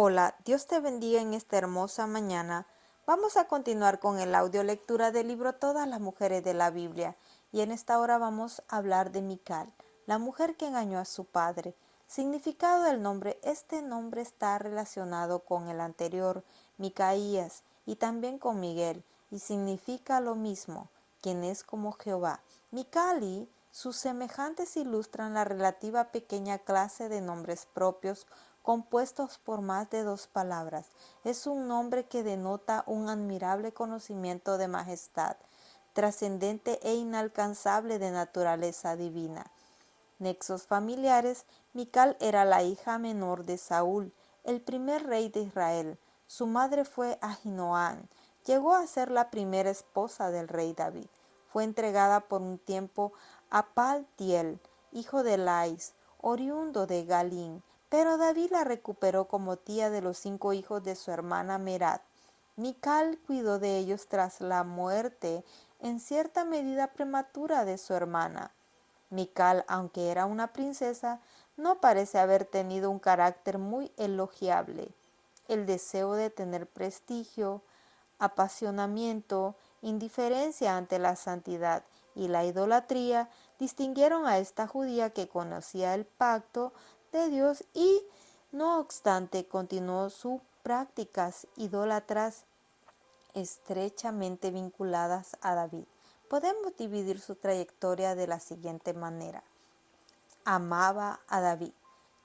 Hola, Dios te bendiga en esta hermosa mañana. Vamos a continuar con el audio lectura del libro Todas las mujeres de la Biblia y en esta hora vamos a hablar de Mical, la mujer que engañó a su padre. Significado del nombre: este nombre está relacionado con el anterior, Micaías, y también con Miguel, y significa lo mismo, quien es como Jehová. Mical y sus semejantes ilustran la relativa pequeña clase de nombres propios compuestos por más de dos palabras. Es un nombre que denota un admirable conocimiento de majestad, trascendente e inalcanzable de naturaleza divina. Nexos familiares: Mical era la hija menor de Saúl, el primer rey de Israel. Su madre fue Ahinoam. Llegó a ser la primera esposa del rey David. Fue entregada por un tiempo a Paltiel, hijo de Lais, oriundo de Galín, pero David la recuperó como tía de los 5 hijos de su hermana Merat. Mical cuidó de ellos tras la muerte, en cierta medida prematura, de su hermana. Mical, aunque era una princesa, no parece haber tenido un carácter muy elogiable. El deseo de tener prestigio, apasionamiento, indiferencia ante la santidad y la idolatría distinguieron a esta judía que conocía el pacto de Dios y, no obstante, continuó sus prácticas idólatras estrechamente vinculadas a David. Podemos dividir su trayectoria de la siguiente manera. Amaba a David.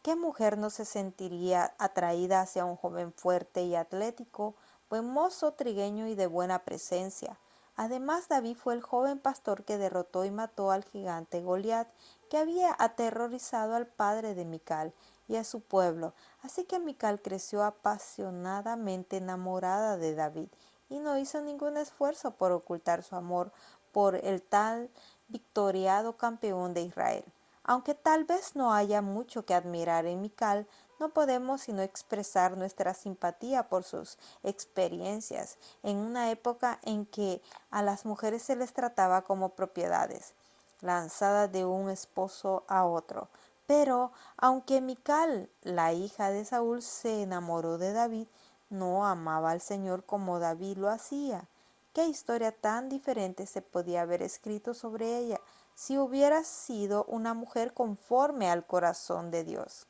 ¿Qué mujer no se sentiría atraída hacia un joven fuerte y atlético, buen mozo, trigueño y de buena presencia? Además, David fue el joven pastor que derrotó y mató al gigante Goliat, que había aterrorizado al padre de Mical y a su pueblo. Así que Mical creció apasionadamente enamorada de David y no hizo ningún esfuerzo por ocultar su amor por el tal victoriado campeón de Israel. Aunque tal vez no haya mucho que admirar en Mical, no podemos sino expresar nuestra simpatía por sus experiencias en una época en que a las mujeres se les trataba como propiedades, lanzadas de un esposo a otro. Pero aunque Mical, la hija de Saúl, se enamoró de David, no amaba al Señor como David lo hacía. ¿Qué historia tan diferente se podía haber escrito sobre ella si hubiera sido una mujer conforme al corazón de Dios?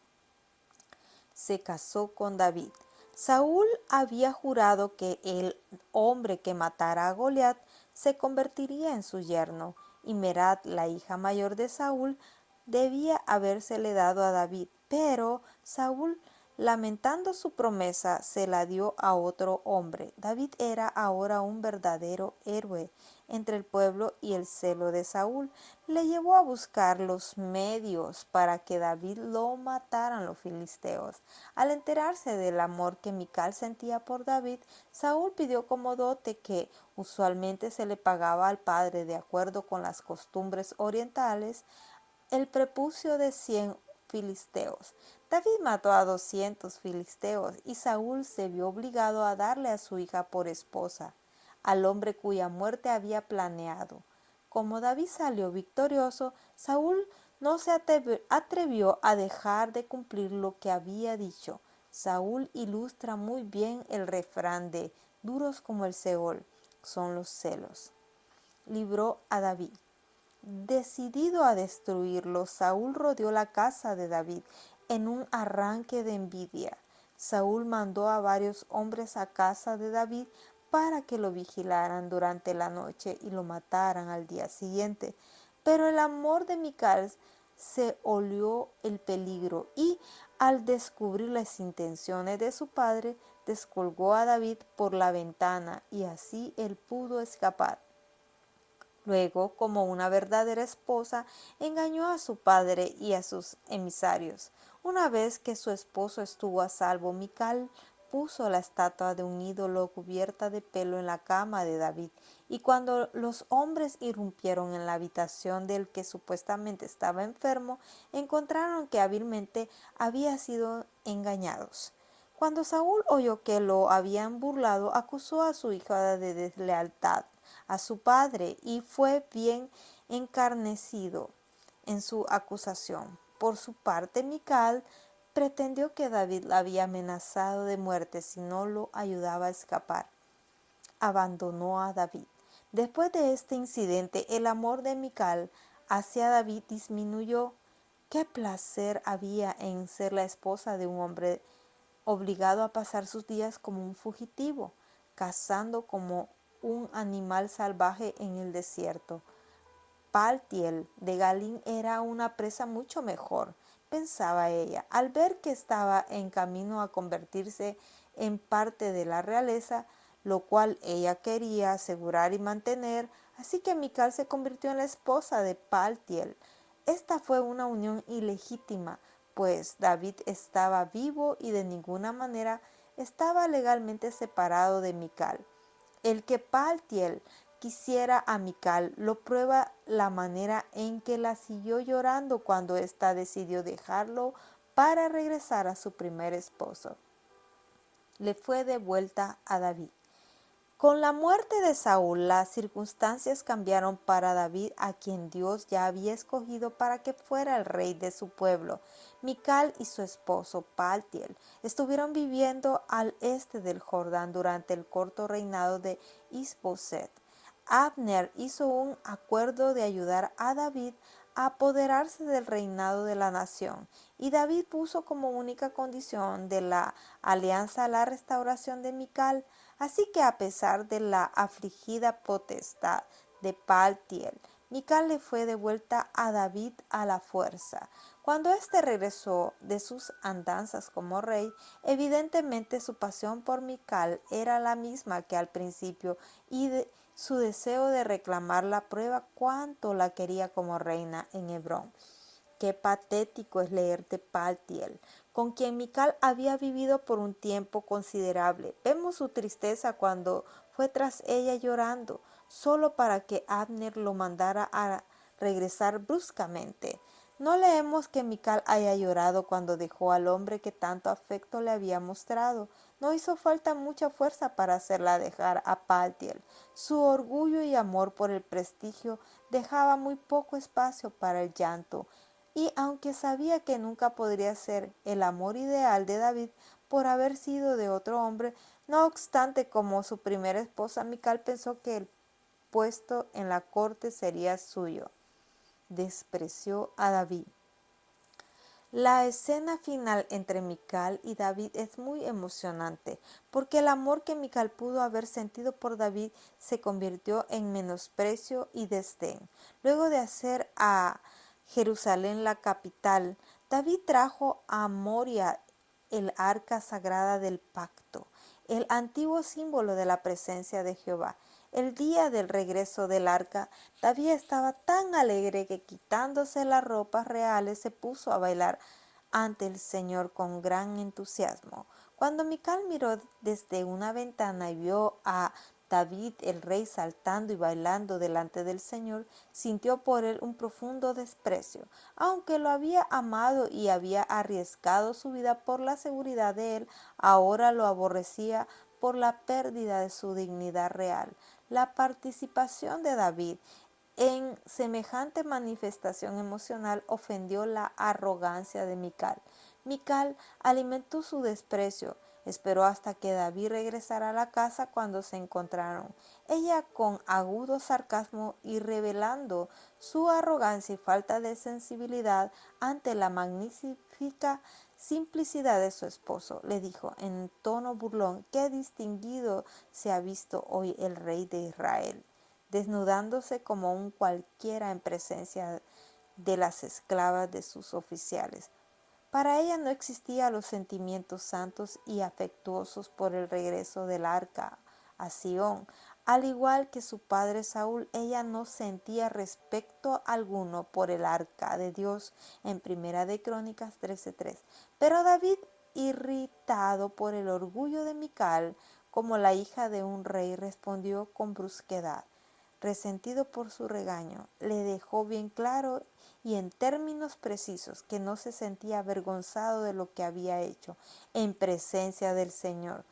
Se casó con David. Saúl había jurado que el hombre que matara a Goliat se convertiría en su yerno, y Merat, la hija mayor de Saúl, debía habérsele dado a David, pero Saúl, lamentando su promesa, se la dio a otro hombre. David era ahora un verdadero héroe entre el pueblo, y el celo de Saúl le llevó a buscar los medios para que David lo mataran los filisteos. Al enterarse del amor que Mical sentía por David, Saúl pidió como dote, que usualmente se le pagaba al padre de acuerdo con las costumbres orientales, el prepucio de 100 filisteos. David mató a 200 filisteos y Saúl se vio obligado a darle a su hija por esposa al hombre cuya muerte había planeado. Como David salió victorioso, Saúl no se atrevió a dejar de cumplir lo que había dicho. Saúl ilustra muy bien el refrán de duros como el Seol son los celos. Libró a David. Decidido a destruirlo, Saúl rodeó la casa de David en un arranque de envidia. Saúl mandó a varios hombres a casa de David para que lo vigilaran durante la noche y lo mataran al día siguiente. Pero el amor de Mical se olió el peligro y, al descubrir las intenciones de su padre, descolgó a David por la ventana y así él pudo escapar. Luego, como una verdadera esposa, engañó a su padre y a sus emisarios. Una vez que su esposo estuvo a salvo, Mical puso la estatua de un ídolo cubierta de pelo en la cama de David, y cuando los hombres irrumpieron en la habitación del que supuestamente estaba enfermo, encontraron que hábilmente había sido engañados. Cuando Saúl oyó que lo habían burlado, acusó a su hija de deslealtad a su padre y fue bien encarnecido en su acusación. Por su parte, Mical pretendió que David la había amenazado de muerte si no lo ayudaba a escapar. Abandonó a David. Después de este incidente, el amor de Mical hacia David disminuyó. ¿Qué placer había en ser la esposa de un hombre obligado a pasar sus días como un fugitivo, cazando como un animal salvaje en el desierto? Paltiel de Galín era una presa mucho mejor, pensaba ella, al ver que estaba en camino a convertirse en parte de la realeza, lo cual ella quería asegurar y mantener, así que Mical se convirtió en la esposa de Paltiel. Esta fue una unión ilegítima, pues David estaba vivo y de ninguna manera estaba legalmente separado de Mical. El que Paltiel quisiera a Mical lo prueba la manera en que la siguió llorando cuando ésta decidió dejarlo para regresar a su primer esposo. Le fue de vuelta a David. Con la muerte de Saúl, las circunstancias cambiaron para David, a quien Dios ya había escogido para que fuera el rey de su pueblo. Mical y su esposo Paltiel estuvieron viviendo al este del Jordán durante el corto reinado de Isboset. Abner hizo un acuerdo de ayudar a David a apoderarse del reinado de la nación, y David puso como única condición de la alianza la restauración de Mical. Así que a pesar de la afligida potestad de Paltiel, Mical le fue devuelta a David a la fuerza. Cuando éste regresó de sus andanzas como rey, evidentemente su pasión por Mical era la misma que al principio y su deseo de reclamarla prueba cuánto la quería como reina en Hebrón. Qué patético es leer de Paltiel, con quien Mical había vivido por un tiempo considerable. Vemos su tristeza cuando fue tras ella llorando, solo para que Abner lo mandara a regresar bruscamente. No leemos que Mical haya llorado cuando dejó al hombre que tanto afecto le había mostrado. No hizo falta mucha fuerza para hacerla dejar a Paltiel. Su orgullo y amor por el prestigio dejaba muy poco espacio para el llanto. Y aunque sabía que nunca podría ser el amor ideal de David por haber sido de otro hombre, no obstante, como su primera esposa, Mical pensó que el puesto en la corte sería suyo. Despreció a David. La escena final entre Mical y David es muy emocionante, porque el amor que Mical pudo haber sentido por David se convirtió en menosprecio y desdén. Luego de hacer a Jerusalén la capital, David trajo a Moria el arca sagrada del pacto, el antiguo símbolo de la presencia de Jehová. El día del regreso del arca, David estaba tan alegre que quitándose las ropas reales se puso a bailar ante el Señor con gran entusiasmo. Cuando Mical miró desde una ventana y vio a David el rey saltando y bailando delante del Señor, sintió por él un profundo desprecio. Aunque lo había amado y había arriesgado su vida por la seguridad de él, ahora lo aborrecía por la pérdida de su dignidad real. La participación de David en semejante manifestación emocional ofendió la arrogancia de Mical. Mical alimentó su desprecio. Esperó hasta que David regresara a la casa cuando se encontraron. Ella, con agudo sarcasmo y revelando su arrogancia y falta de sensibilidad ante la magnífica simplicidad de su esposo, le dijo en tono burlón: «Qué distinguido se ha visto hoy el rey de Israel», desnudándose como un cualquiera en presencia de las esclavas de sus oficiales. Para ella no existían los sentimientos santos y afectuosos por el regreso del arca a Sión. Al igual que su padre Saúl, ella no sentía respeto alguno por el arca de Dios en Primera de Crónicas 13:3. Pero David, irritado por el orgullo de Mical, como la hija de un rey, respondió con brusquedad. Resentido por su regaño, le dejó bien claro y en términos precisos que no se sentía avergonzado de lo que había hecho en presencia del Señor,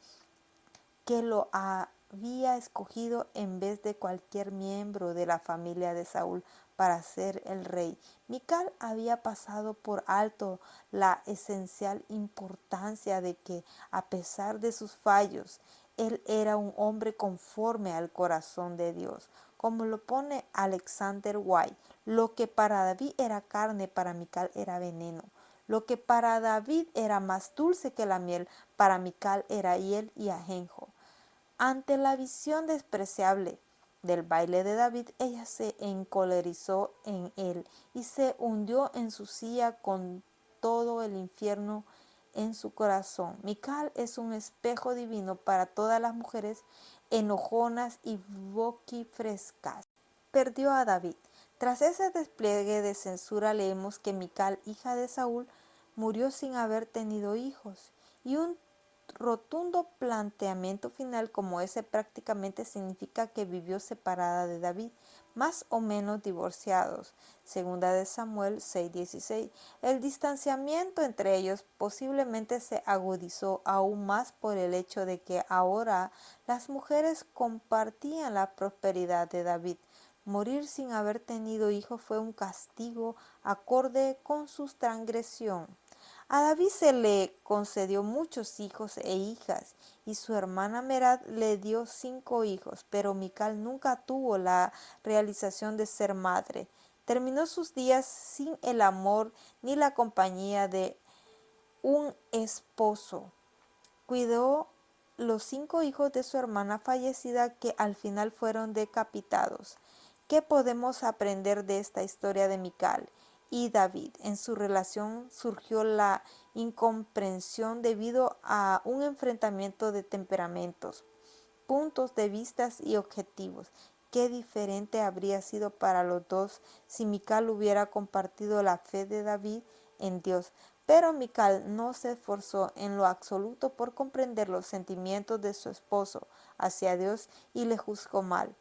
que lo había escogido en vez de cualquier miembro de la familia de Saúl para ser el rey. Mical había pasado por alto la esencial importancia de que, a pesar de sus fallos, él era un hombre conforme al corazón de Dios. Como lo pone Alexander White, lo que para David era carne, para Mical era veneno. Lo que para David era más dulce que la miel, para Mical era hiel y ajenjo. Ante la visión despreciable del baile de David, ella se encolerizó en él y se hundió en su silla con todo el infierno en su corazón. Mical es un espejo divino para todas las mujeres enojonas y boquifrescas. Perdió a David. Tras ese despliegue de censura leemos que Mical, hija de Saúl, murió sin haber tenido hijos, y un rotundo planteamiento final como ese prácticamente significa que vivió separada de David, más o menos divorciados. Segunda de Samuel 6:16. El distanciamiento entre ellos posiblemente se agudizó aún más por el hecho de que ahora las mujeres compartían la prosperidad de David. Morir sin haber tenido hijos fue un castigo acorde con su transgresión. A David se le concedió muchos hijos e hijas, y su hermana Merab le dio 5 hijos, pero Mical nunca tuvo la realización de ser madre. Terminó sus días sin el amor ni la compañía de un esposo. Cuidó los 5 hijos de su hermana fallecida, que al final fueron decapitados. ¿Qué podemos aprender de esta historia de Mical y David? En su relación surgió la incomprensión debido a un enfrentamiento de temperamentos, puntos de vista y objetivos. Qué diferente habría sido para los dos si Mical hubiera compartido la fe de David en Dios. Pero Mical no se esforzó en lo absoluto por comprender los sentimientos de su esposo hacia Dios y le juzgó mal.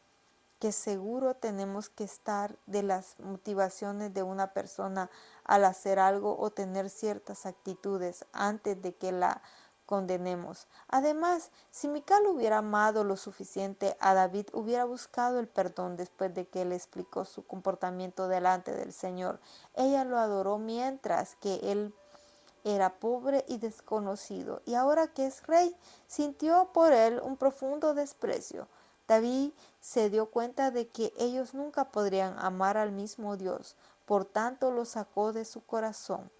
Que seguro tenemos que estar de las motivaciones de una persona al hacer algo o tener ciertas actitudes antes de que la condenemos. Además, si Mical hubiera amado lo suficiente a David, hubiera buscado el perdón después de que él explicó su comportamiento delante del Señor. Ella lo adoró mientras que él era pobre y desconocido, y ahora que es rey, sintió por él un profundo desprecio. David se dio cuenta de que ellos nunca podrían amar al mismo Dios, por tanto lo sacó de su corazón.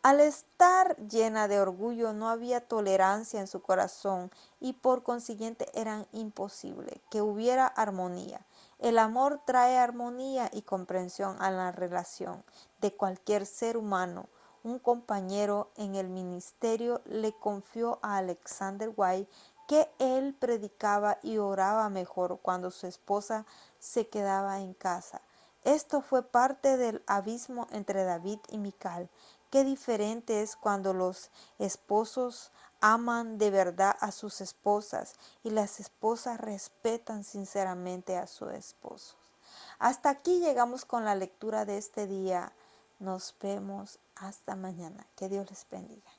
Al estar llena de orgullo, no había tolerancia en su corazón, y por consiguiente era imposible que hubiera armonía. El amor trae armonía y comprensión a la relación de cualquier ser humano. Un compañero en el ministerio le confió a Alexander White que él predicaba y oraba mejor cuando su esposa se quedaba en casa. Esto fue parte del abismo entre David y Mical. Qué diferente es cuando los esposos aman de verdad a sus esposas y las esposas respetan sinceramente a sus esposos. Hasta aquí llegamos con la lectura de este día. Nos vemos hasta mañana. Que Dios les bendiga.